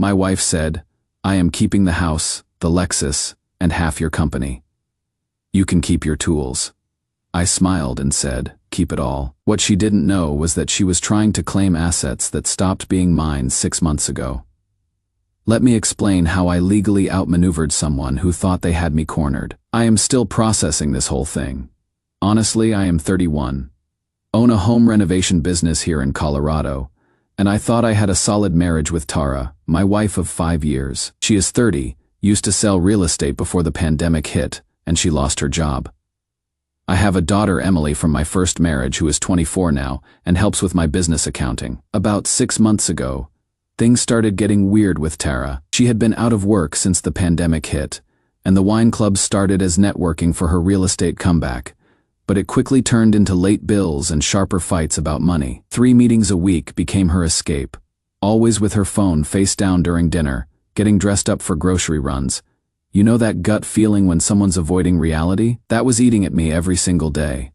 My wife said, "I am keeping the house, the Lexus, and half your company. You can keep your tools." I smiled and said, "Keep it all." What she didn't know was that she was trying to claim assets that stopped being mine 6 months ago. Let me explain how I legally outmaneuvered someone who thought they had me cornered. I am still processing this whole thing. Honestly, I am 31. Own a home renovation business here in Colorado, and I thought I had a solid marriage with Tara, my wife of 5 years. She is 30, used to sell real estate before the pandemic hit, and she lost her job. I have a daughter, Emily, from my first marriage, who is 24 now and helps with my business accounting. About 6 months ago, things started getting weird with Tara. She had been out of work since the pandemic hit, and the wine club started as networking for her real estate comeback. But it quickly turned into late bills and sharper fights about money. 3 meetings a week became her escape, always with her phone face down during dinner, getting dressed up for grocery runs. You know that gut feeling when someone's avoiding reality? That was eating at me every single day.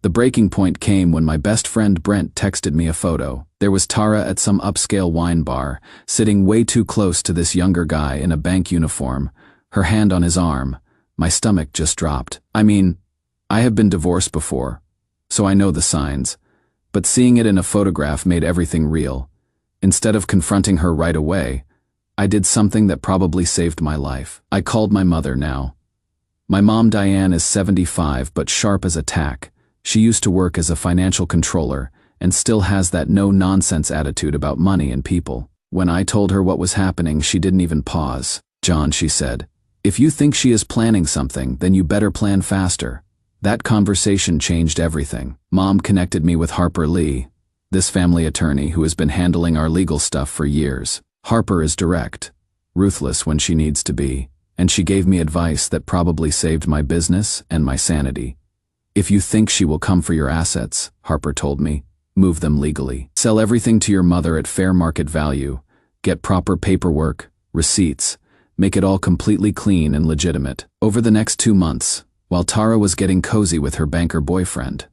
The breaking point came when my best friend Brent texted me a photo. There was Tara at some upscale wine bar, sitting way too close to this younger guy in a bank uniform, her hand on his arm. My stomach just dropped. I have been divorced before, so I know the signs, but seeing it in a photograph made everything real. Instead of confronting her right away, I did something that probably saved my life. I called my mother now. My mom Diane is 75 but sharp as a tack. She used to work as a financial controller and still has that no-nonsense attitude about money and people. When I told her what was happening, she didn't even pause. "John," she said, "if you think she is planning something, then you better plan faster." That conversation changed everything. Mom connected me with Harper Lee, this family attorney who has been handling our legal stuff for years. Harper is direct, ruthless when she needs to be, and she gave me advice that probably saved my business and my sanity. "If you think she will come for your assets," Harper told me, "move them legally. Sell everything to your mother at fair market value. Get proper paperwork, receipts, make it all completely clean and legitimate." Over the next 2 months, while Tara was getting cozy with her banker boyfriend,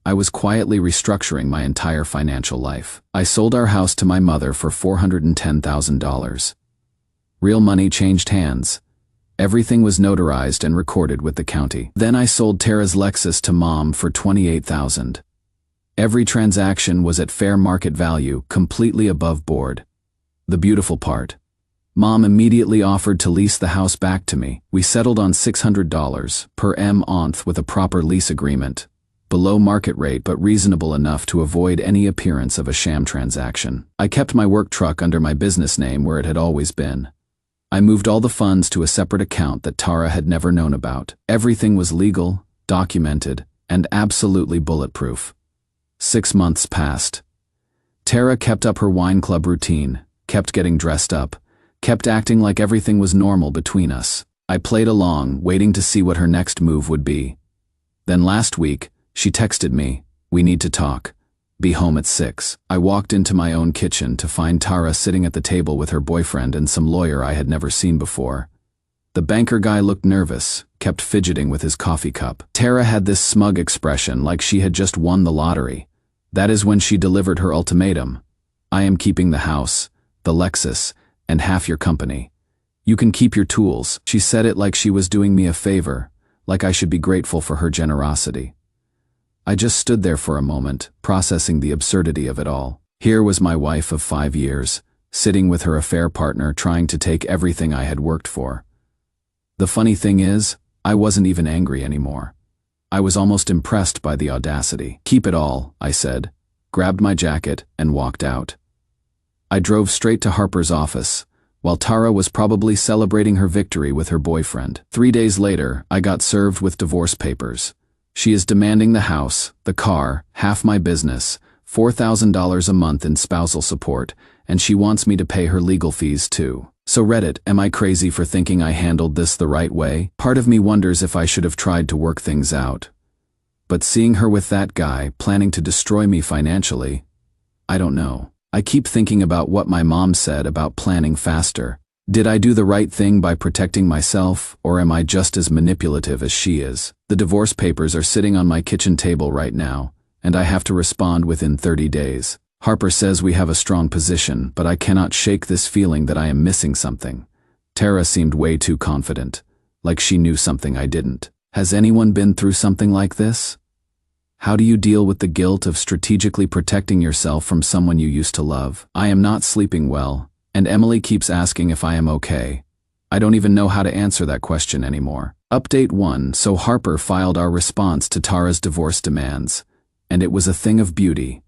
I was quietly restructuring my entire financial life. I sold our house to my mother for $410,000. Real money changed hands. Everything was notarized and recorded with the county. Then I sold Tara's Lexus to Mom for $28,000. Every transaction was at fair market value, completely above board. The beautiful part: Mom immediately offered to lease the house back to me. We settled on $600 per month with a proper lease agreement, below market rate but reasonable enough to avoid any appearance of a sham transaction. I kept my work truck under my business name where it had always been. I moved all the funds to a separate account that Tara had never known about. Everything was legal, documented, and absolutely bulletproof. 6 months passed. Tara kept up her wine club routine, kept getting dressed up, kept acting like everything was normal between us. I played along, waiting to see what her next move would be. Then last week, she texted me, "We need to talk. Be home at 6. I walked into my own kitchen to find Tara sitting at the table with her boyfriend and some lawyer I had never seen before. The banker guy looked nervous, kept fidgeting with his coffee cup. Tara had this smug expression like she had just won the lottery. That is when she delivered her ultimatum. "I am keeping the house, the Lexus, and half your company. You can keep your tools." She said it like she was doing me a favor, like I should be grateful for her generosity. I just stood there for a moment, processing the absurdity of it all. Here was my wife of 5 years, sitting with her affair partner trying to take everything I had worked for. The funny thing is, I wasn't even angry anymore. I was almost impressed by the audacity. "Keep it all," I said, grabbed my jacket, and walked out. I drove straight to Harper's office, while Tara was probably celebrating her victory with her boyfriend. 3 days later, I got served with divorce papers. She is demanding the house, the car, half my business, $4,000 a month in spousal support, and she wants me to pay her legal fees too. So Reddit, am I crazy for thinking I handled this the right way? Part of me wonders if I should have tried to work things out. But seeing her with that guy, planning to destroy me financially, I don't know. I keep thinking about what my mom said about planning faster. Did I do the right thing by protecting myself, or am I just as manipulative as she is? The divorce papers are sitting on my kitchen table right now, and I have to respond within 30 days. Harper says we have a strong position, but I cannot shake this feeling that I am missing something. Tara seemed way too confident, like she knew something I didn't. Has anyone been through something like this? How do you deal with the guilt of strategically protecting yourself from someone you used to love? I am not sleeping well, and Emily keeps asking if I am okay. I don't even know how to answer that question anymore. Update 1. So Harper filed our response to Tara's divorce demands, and it was a thing of beauty.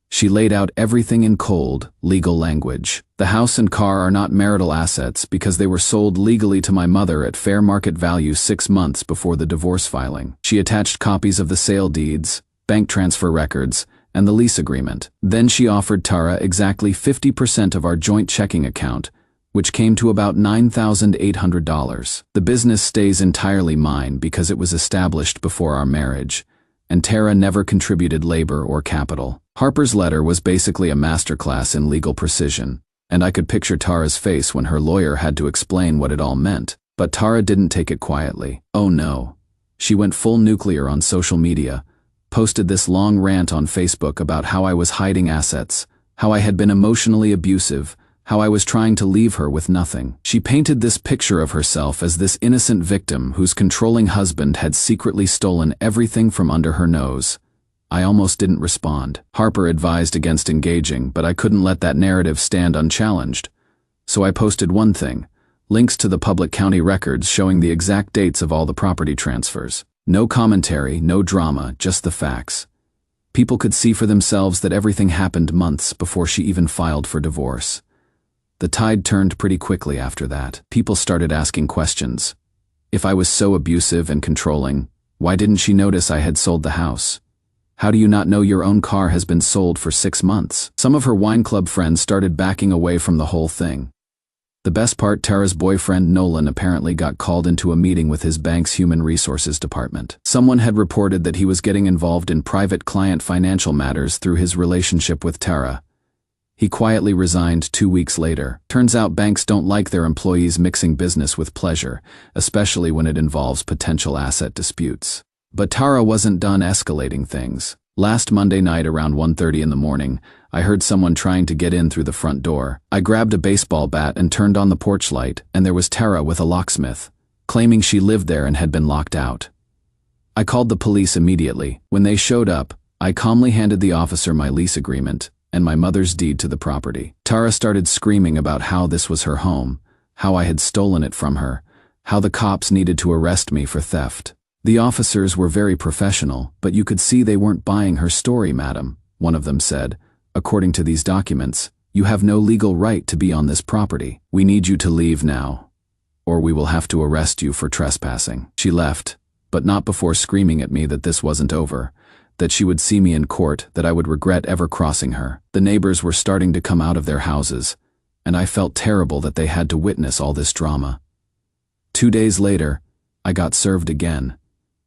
She laid out everything in cold, legal language. The house and car are not marital assets because they were sold legally to my mother at fair market value 6 months before the divorce filing. She attached copies of the sale deeds, bank transfer records, and the lease agreement. Then she offered Tara exactly 50% of our joint checking account, which came to about $9,800. The business stays entirely mine because it was established before our marriage, and Tara never contributed labor or capital. Harper's letter was basically a masterclass in legal precision, and I could picture Tara's face when her lawyer had to explain what it all meant. But Tara didn't take it quietly. Oh no. She went full nuclear on social media, posted this long rant on Facebook about how I was hiding assets, how I had been emotionally abusive, how I was trying to leave her with nothing. She painted this picture of herself as this innocent victim whose controlling husband had secretly stolen everything from under her nose. I almost didn't respond. Harper advised against engaging, but I couldn't let that narrative stand unchallenged. So I posted one thing: links to the public county records showing the exact dates of all the property transfers. No commentary, no drama, just the facts. People could see for themselves that everything happened months before she even filed for divorce. The tide turned pretty quickly after that. People started asking questions. If I was so abusive and controlling, why didn't she notice I had sold the house? How do you not know your own car has been sold for 6 months? Some of her wine club friends started backing away from the whole thing. The best part, Tara's boyfriend Nolan apparently got called into a meeting with his bank's human resources department. Someone had reported that he was getting involved in private client financial matters through his relationship with Tara. He quietly resigned 2 weeks later. Turns out banks don't like their employees mixing business with pleasure, especially when it involves potential asset disputes. But Tara wasn't done escalating things. Last Monday night around 1:30 in the morning, I heard someone trying to get in through the front door. I grabbed a baseball bat and turned on the porch light, and there was Tara with a locksmith, claiming she lived there and had been locked out. I called the police immediately. When they showed up, I calmly handed the officer my lease agreement and my mother's deed to the property. Tara started screaming about how this was her home, how I had stolen it from her, how the cops needed to arrest me for theft. The officers were very professional, but you could see they weren't buying her story, madam, one of them said. According to these documents, you have no legal right to be on this property. We need you to leave now, or we will have to arrest you for trespassing. She left, but not before screaming at me that this wasn't over, that she would see me in court, that I would regret ever crossing her. The neighbors were starting to come out of their houses, and I felt terrible that they had to witness all this drama. 2 days later, I got served again.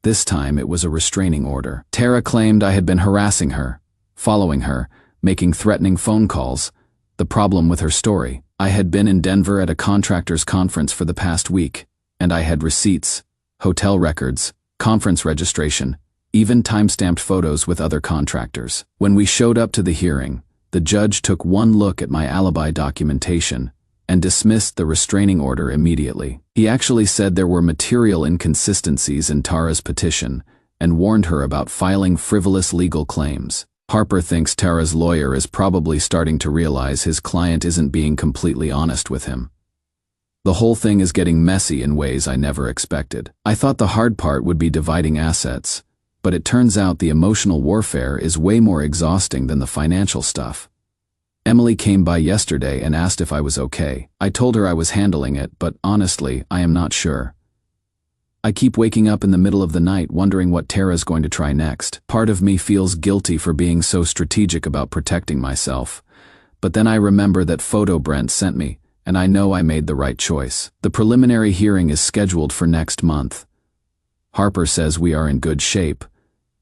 This time it was a restraining order. Tara claimed I had been harassing her, following her, making threatening phone calls. The problem with her story: I had been in Denver at a contractors conference for the past week, and I had receipts, hotel records, conference registration, even time-stamped photos with other contractors. When we showed up to the hearing, the judge took one look at my alibi documentation and dismissed the restraining order immediately. He actually said there were material inconsistencies in Tara's petition and warned her about filing frivolous legal claims. Harper thinks Tara's lawyer is probably starting to realize his client isn't being completely honest with him. The whole thing is getting messy in ways I never expected. I thought the hard part would be dividing assets, but it turns out the emotional warfare is way more exhausting than the financial stuff. Emily came by yesterday and asked if I was okay. I told her I was handling it, but honestly, I am not sure. I keep waking up in the middle of the night wondering what Tara's going to try next. Part of me feels guilty for being so strategic about protecting myself, but then I remember that photo Brent sent me, and I know I made the right choice. The preliminary hearing is scheduled for next month. Harper says we are in good shape,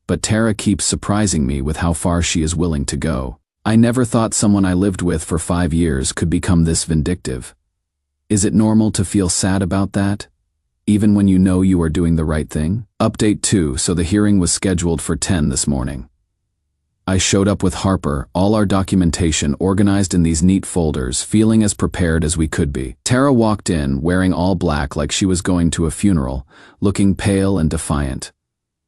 but Tara keeps surprising me with how far she is willing to go. I never thought someone I lived with for 5 years could become this vindictive. Is it normal to feel sad about that, even when you know you are doing the right thing? Update 2. So the hearing was scheduled for 10 this morning. I showed up with Harper, all our documentation organized in these neat folders, feeling as prepared as we could be. Tara walked in, wearing all black like she was going to a funeral, looking pale and defiant.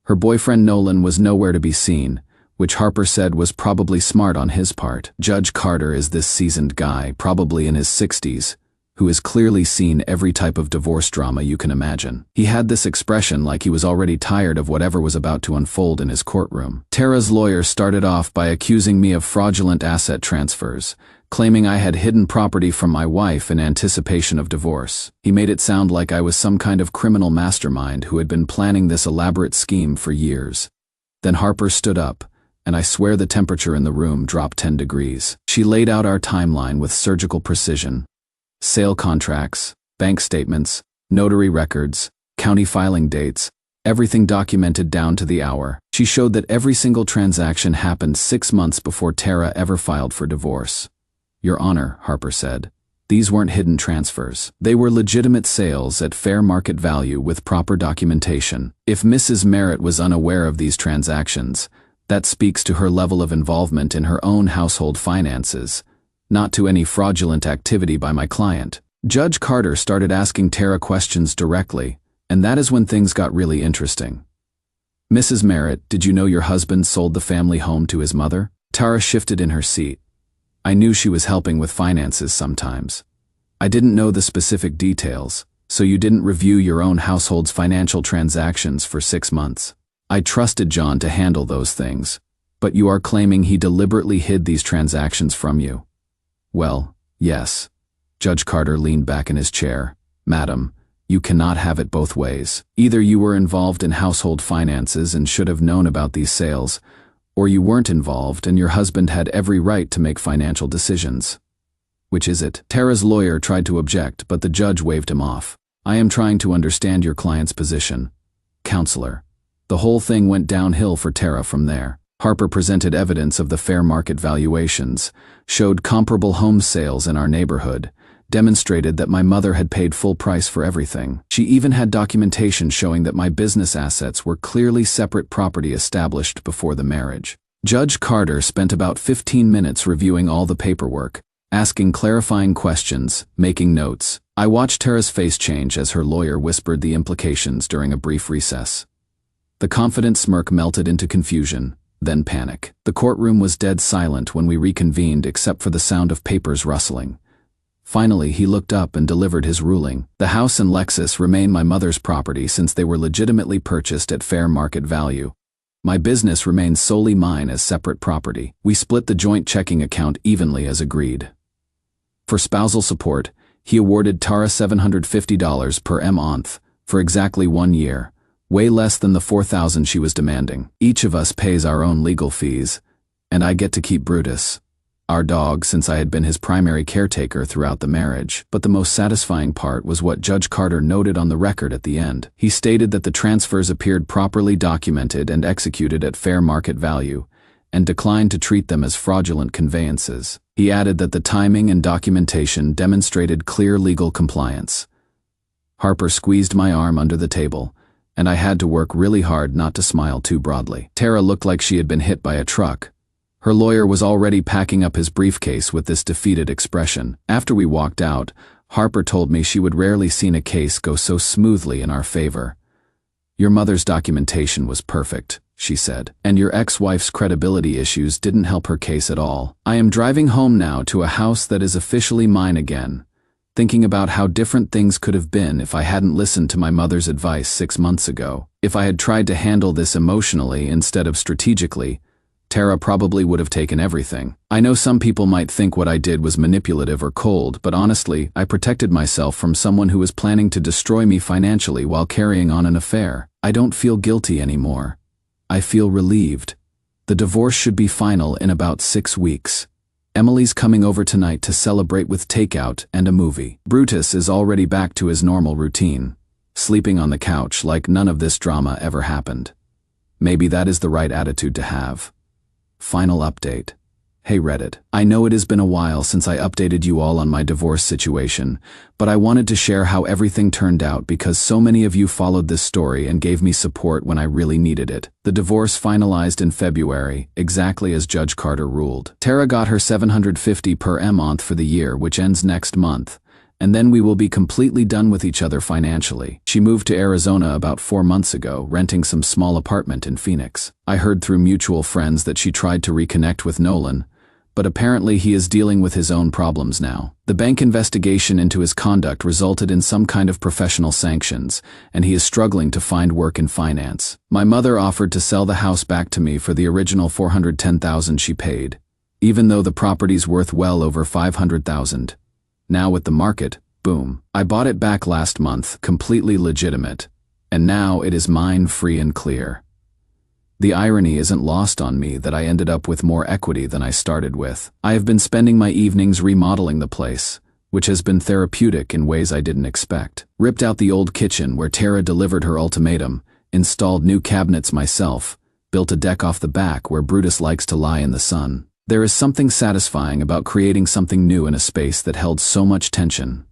Her boyfriend Nolan was nowhere to be seen, which Harper said was probably smart on his part. Judge Carter is this seasoned guy, probably in his 60s, who has clearly seen every type of divorce drama you can imagine. He had this expression like he was already tired of whatever was about to unfold in his courtroom. Tara's lawyer started off by accusing me of fraudulent asset transfers, claiming I had hidden property from my wife in anticipation of divorce. He made it sound like I was some kind of criminal mastermind who had been planning this elaborate scheme for years. Then Harper stood up, and I swear the temperature in the room dropped 10 degrees. She laid out our timeline with surgical precision. Sale contracts, bank statements, notary records, county filing dates, everything documented down to the hour. She showed that every single transaction happened 6 months before Tara ever filed for divorce. Your Honor, Harper said, these weren't hidden transfers. They were legitimate sales at fair market value with proper documentation. If Mrs. Merritt was unaware of these transactions, that speaks to her level of involvement in her own household finances, not to any fraudulent activity by my client. Judge Carter started asking Tara questions directly, and that is when things got really interesting. Mrs. Merritt, did you know your husband sold the family home to his mother? Tara shifted in her seat. I knew she was helping with finances sometimes. I didn't know the specific details, so you didn't review your own household's financial transactions for 6 months. I trusted John to handle those things, but you are claiming he deliberately hid these transactions from you. Well, yes. Judge Carter leaned back in his chair. Madam, you cannot have it both ways. Either you were involved in household finances and should have known about these sales, or you weren't involved and your husband had every right to make financial decisions. Which is it? Tara's lawyer tried to object, but the judge waved him off. I am trying to understand your client's position. Counselor. The whole thing went downhill for Tara from there. Harper presented evidence of the fair market valuations, showed comparable home sales in our neighborhood, demonstrated that my mother had paid full price for everything. She even had documentation showing that my business assets were clearly separate property established before the marriage. Judge Carter spent about 15 minutes reviewing all the paperwork, asking clarifying questions, making notes. I watched Tara's face change as her lawyer whispered the implications during a brief recess. The confident smirk melted into confusion, then panic. The courtroom was dead silent when we reconvened except for the sound of papers rustling. Finally, he looked up and delivered his ruling. The house and Lexus remain my mother's property since they were legitimately purchased at fair market value. My business remains solely mine as separate property. We split the joint checking account evenly as agreed. For spousal support, he awarded Tara $750 per month for exactly 1 year. Way less than the $4,000 she was demanding. Each of us pays our own legal fees, and I get to keep Brutus, our dog, since I had been his primary caretaker throughout the marriage. But the most satisfying part was what Judge Carter noted on the record at the end. He stated that the transfers appeared properly documented and executed at fair market value, and declined to treat them as fraudulent conveyances. He added that the timing and documentation demonstrated clear legal compliance. Harper squeezed my arm under the table, and I had to work really hard not to smile too broadly. Tara looked like she had been hit by a truck. Her lawyer was already packing up his briefcase with this defeated expression. After we walked out, Harper told me she would rarely seen a case go so smoothly in our favor. Your mother's documentation was perfect, she said, and your ex-wife's credibility issues didn't help her case at all. I am driving home now to a house that is officially mine again, thinking about how different things could have been if I hadn't listened to my mother's advice 6 months ago. If I had tried to handle this emotionally instead of strategically, Tara probably would have taken everything. I know some people might think what I did was manipulative or cold, but honestly, I protected myself from someone who was planning to destroy me financially while carrying on an affair. I don't feel guilty anymore. I feel relieved. The divorce should be final in about 6 weeks. Emily's coming over tonight to celebrate with takeout and a movie. Brutus is already back to his normal routine, sleeping on the couch like none of this drama ever happened. Maybe that is the right attitude to have. Final update. Hey Reddit, I know it has been a while since I updated you all on my divorce situation, but I wanted to share how everything turned out because so many of you followed this story and gave me support when I really needed it. The divorce finalized in February, exactly as Judge Carter ruled. Tara got her $750 per month for the year, which ends next month, and then we will be completely done with each other financially. She moved to Arizona about 4 months ago, renting some small apartment in Phoenix. I heard through mutual friends that she tried to reconnect with Nolan, but apparently he is dealing with his own problems now. The bank investigation into his conduct resulted in some kind of professional sanctions, and he is struggling to find work in finance. My mother offered to sell the house back to me for the original $410,000 she paid, even though the property's worth well over $500,000. Now with the market, boom. I bought it back last month, completely legitimate, and now it is mine free and clear. The irony isn't lost on me that I ended up with more equity than I started with. I have been spending my evenings remodeling the place, which has been therapeutic in ways I didn't expect. Ripped out the old kitchen where Tara delivered her ultimatum, installed new cabinets myself, built a deck off the back where Brutus likes to lie in the sun. There is something satisfying about creating something new in a space that held so much tension.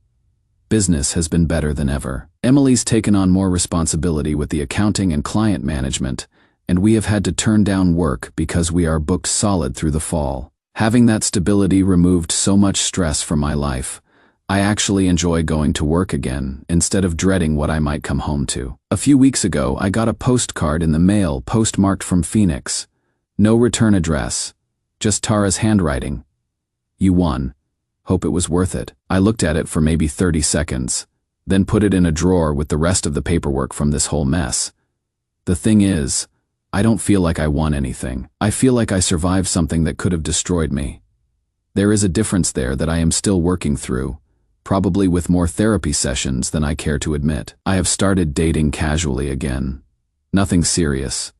Business has been better than ever. Emily's taken on more responsibility with the accounting and client management, and we have had to turn down work because we are booked solid through the fall. Having that stability removed so much stress from my life. I actually enjoy going to work again, instead of dreading what I might come home to. A few weeks ago, I got a postcard in the mail postmarked from Phoenix. No return address, just Tara's handwriting. You won. Hope it was worth it. I looked at it for maybe 30 seconds, then put it in a drawer with the rest of the paperwork from this whole mess. The thing is, I don't feel like I won anything. I feel like I survived something that could have destroyed me. There is a difference there that I am still working through, probably with more therapy sessions than I care to admit. I have started dating casually again. Nothing serious.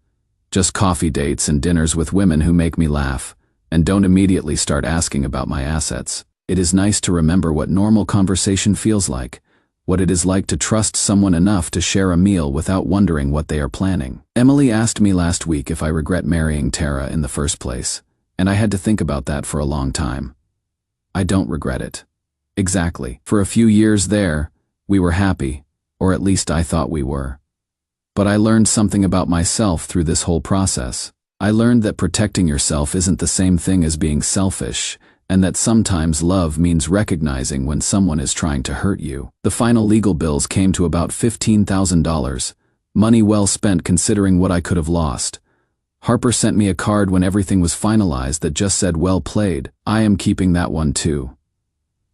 Just coffee dates and dinners with women who make me laugh, and don't immediately start asking about my assets. It is nice to remember what normal conversation feels like, what it is like to trust someone enough to share a meal without wondering what they are planning. Emily asked me last week if I regret marrying Tara in the first place, and I had to think about that for a long time. I don't regret it. Exactly. For a few years there, we were happy, or at least I thought we were. But I learned something about myself through this whole process. I learned that protecting yourself isn't the same thing as being selfish, and that sometimes love means recognizing when someone is trying to hurt you. The final legal bills came to about $15,000, money well spent considering what I could have lost. Harper sent me a card when everything was finalized that just said well played. I am keeping that one too.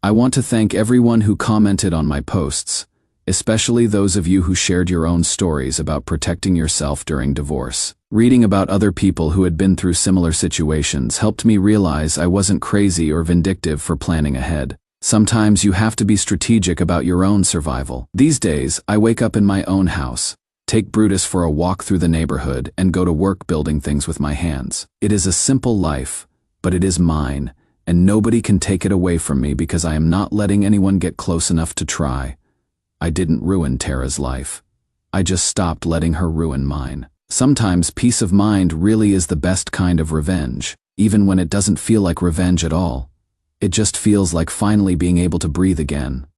I want to thank everyone who commented on my posts, especially those of you who shared your own stories about protecting yourself during divorce. Reading about other people who had been through similar situations helped me realize I wasn't crazy or vindictive for planning ahead. Sometimes you have to be strategic about your own survival. These days, I wake up in my own house, take Brutus for a walk through the neighborhood, and go to work building things with my hands. It is a simple life, but it is mine, and nobody can take it away from me because I am not letting anyone get close enough to try. I didn't ruin Tara's life. I just stopped letting her ruin mine. Sometimes peace of mind really is the best kind of revenge, even when it doesn't feel like revenge at all. It just feels like finally being able to breathe again.